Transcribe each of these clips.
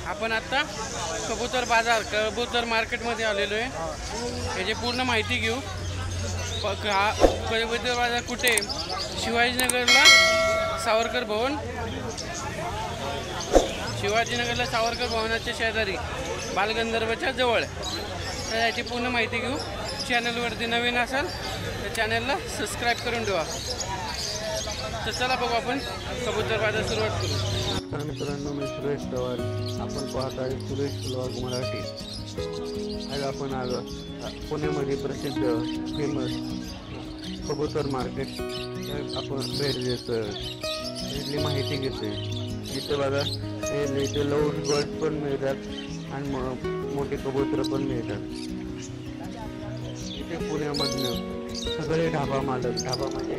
आपण आता कबूतर मार्केट मध्ये आलेलो आहे। याची पूर्ण माहिती घेऊ। कबूतर बाजार कुठे? शिवाजीनगरला सावरकर भवनाच्या शेजारी बालगंधर्वच्या जवळ। तर याची पूर्ण माहिती घेऊ। चॅनलवरती नवीन असाल तर चॅनलला सबस्क्राईब करून ठेवा। तर चला बघू आपण कबूतर बाजार सुरुवात करू। तर मित्रांनो, मी सुरेश पवार, आपण पाहत आहे सुरेश व्लॉग मराठी। आज आपण आलो पुण्यामध्ये प्रसिद्ध फेमस कबूतर मार्केट आपण भेट देतो। इथली माहिती घेते। इथे बघा, इथे लव्ह बर्ड पण मिळतात आणि मोठे कबूतर पण मिळतात। इथे पुण्यामधनं सगळे ढाबा म्हणजे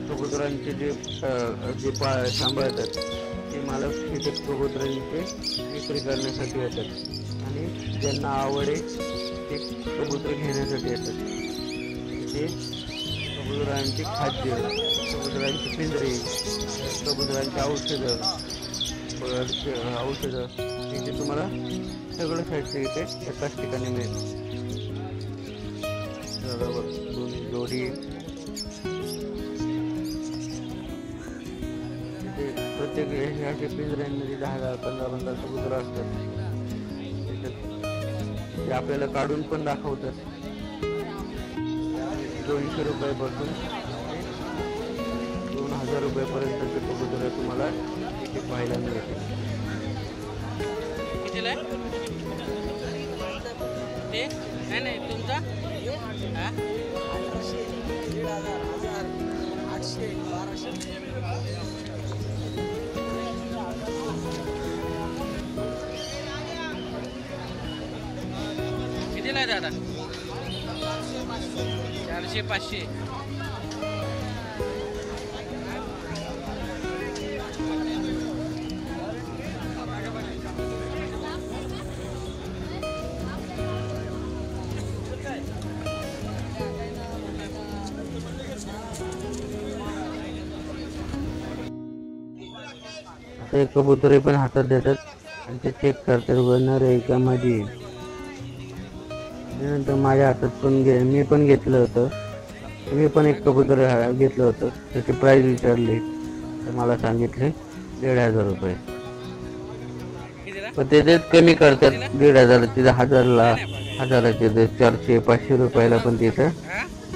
कबुतरांचे जे सांभाळतात ते मालक तिथे कबुतरांचे विक्री करण्यासाठी येतात आणि ज्यांना आवड आहे ते कबूतर घेण्यासाठी येतात। ते कबुतरांचे खाद्य, कबुतरांची पिंजरे, कबुतरांची औषधं इथे तुम्हाला सगळं साहित्य इथे एकाच ठिकाणी मिळेल। दोन्ही जोडी प्रत्येक ह्याच्या पिंजऱ्यांमध्ये 10-15 कबूतर असतात। ते आपल्याला काढून पण दाखवतात। 200 रुपयापासून 2000 रुपयापर्यंतचे कबूतर तुम्हाला इथे पाहायला मिळतील। कितीला आहे ते? नाही तुमचा 800, 1200। कितीला आहे दादा? 400-500। ते कबुतरे पण हातात देतात आणि ते चेक करतात वरणार आहे का माझी। त्यानंतर माझ्या हातात पण मी पण घेतलं होतं। मी पण एक कबूतर घेतलं होतं। त्याची प्राईस विचारली तर मला सांगितले 1500 रुपये। पण ते कमी करतात। 1500 तिथं 1000चे 400-500 रुपयाला पण तिथं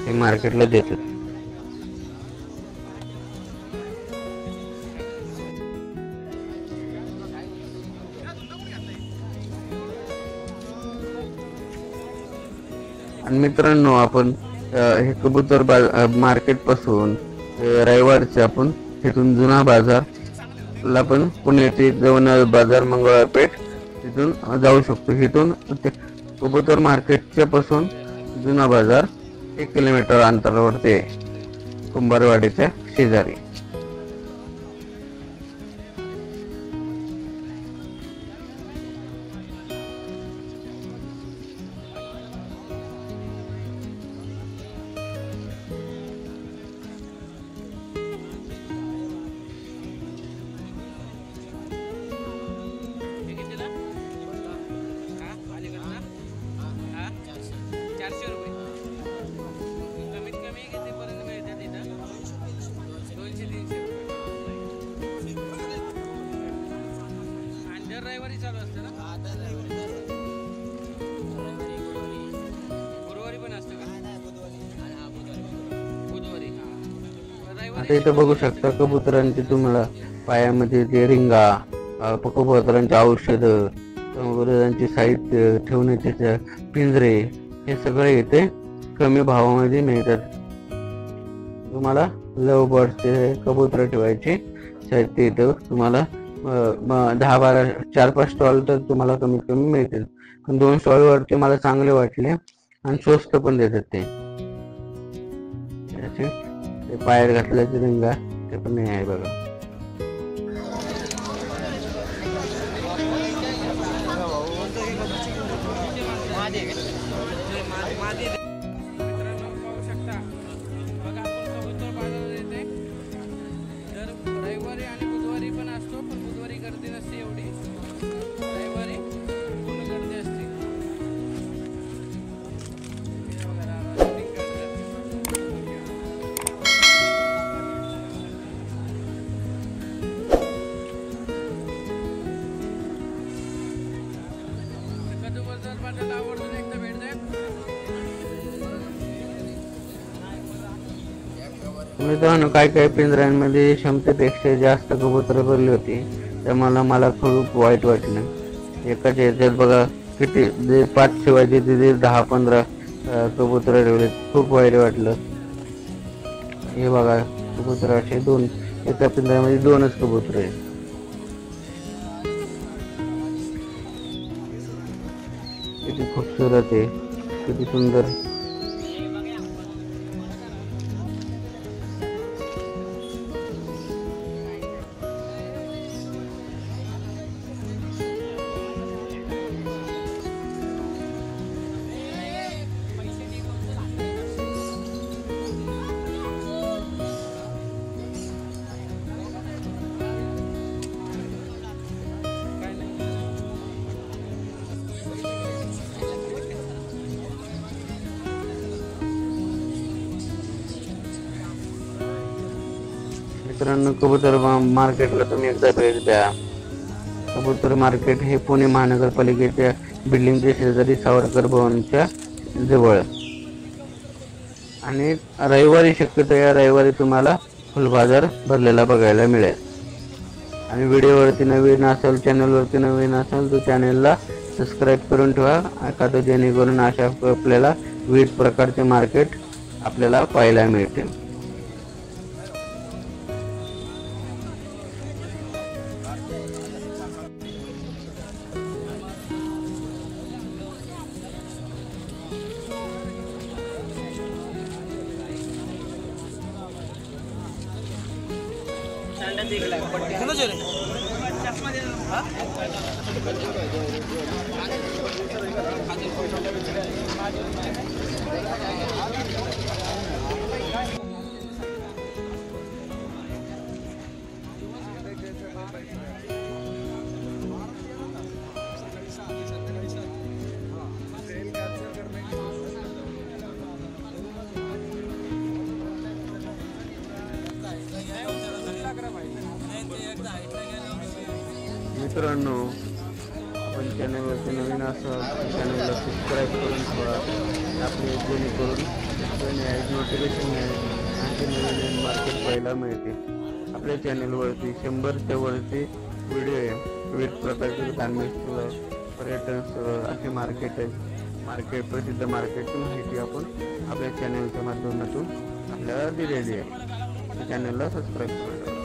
ते मार्केटला देतात। आणि मित्रांनो, आपण हे कबूतर मार्केट पासून रविवारचे आपण तिथून जुना बाजारला पण पुण्याचे जवळ बाजार मंगळवारपेठ तिथून जाऊ शकतो। इथून कबूतर मार्केटच्या पासून जुना बाजार 1 किलोमीटर अंतरावरती आहे, कुंभारवाडीच्या शेजारी। रविवारी चालू असतं ना? गुरुवारी पण असतं का? बुधवारी। आता इथं बघू शकता कबुतरांचे तुम्हाला पायामध्ये ते रिंगा, कबुतरांचे औषधं, कबुतरांचे साहित्य ठेवण्याचे पिंजरे, हे सगळे इथे कमी भावामध्ये मिळतात। तुम्हाला लव बर्डचे कबूतर ठेवायचे साहित्य इथं तुम्हाला 10-12 4-5 स्टॉल तर तुम्हाला कमीत कमी मिळतील, पण 2 स्टॉलवरती मला चांगले वाटले आणि स्वस्त पण देतात ते. पायात घातल्याचे रिंगा ते पण नाही आहे बघा. मित्रांनो पाहू शकता बघा, आपण कबूतर बाजारात येते तर रविवारी आणि बुधवारी पण असतो, पण बुधवारी गर्दी नसते एवढी, रविवारी पूर्ण गर्दी असते. कबूतर बाजाराला आवर्जून एकदा भेट द्या. मित्रांनो काही पिंजऱ्यांमध्ये क्षमतेपेक्षा जास्त कबूतर भरली होती, त्यामुळे मला खूप वाईट वाटलं. एकाच्या याच्यात बघा किती 5 शिवायचे तिथे 10-15 कबूतर ठेवले, खूप वाईट वाटलं. हे बघा कबूतर असे 2, एका पिंजऱ्यामध्ये 2च कबूतर आहेत. किती खूपसूरत आहे, किती सुंदर. मित्रांनो कबूतर मार्केटला तुम्ही एकदा भेट द्या. कबूतर मार्केट हे पुणे महानगरपालिकेच्या बिल्डिंगच्या शेजारी सावरकर भवनच्या जवळ, आणि रविवारी शक्यतो या रविवारी तुम्हाला फुलबाजार भरलेला बघायला मिळेल. आणि व्हिडिओवरती नवीन असेल, चॅनलवरती नवीन असेल तर चॅनलला सबस्क्राईब करून ठेवा, एखादं जेणेकरून अशा आपल्याला विविध प्रकारचे मार्केट आपल्याला पाहायला मिळतील. मित्रांनो आपण चॅनलवरती नवीन असाल तर चॅनलला सबस्क्राईब करून ठेवा, आपले जेणेकरून नोटिफिकेशन आणखी नवीन मार्केट पाहायला मिळते. आपल्या चॅनलवरती 100च्या वरती व्हिडिओ आहे, विविध प्रकारचे धार्मिक स्थळ, पर्यटन स्थळ, असे मार्केट प्रसिद्ध मार्केटची माहिती आपण आपल्या चॅनलच्या माध्यमातून आपल्याला दिलेली आहे. चॅनलला सबस्क्राईब करून ठेवा.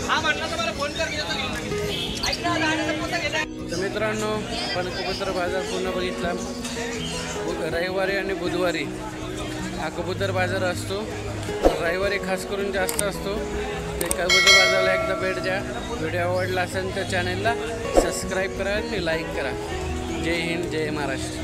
हा म्हणला तर मला फोन कर, ऐक ना, तर मित्रांनो आपण कबूतर बाजार पूर्ण बघितला. रविवारी आणि बुधवारी हा कबूतर बाजार असतो. रविवारी खास करून जास्त असतो. ते कबूतर बाजाराला एकदा भेट द्या. व्हिडिओ आवडला असेल तर चॅनलला सबस्क्राईब करा आणि लाईक करा. जय हिंद, जय महाराष्ट्र.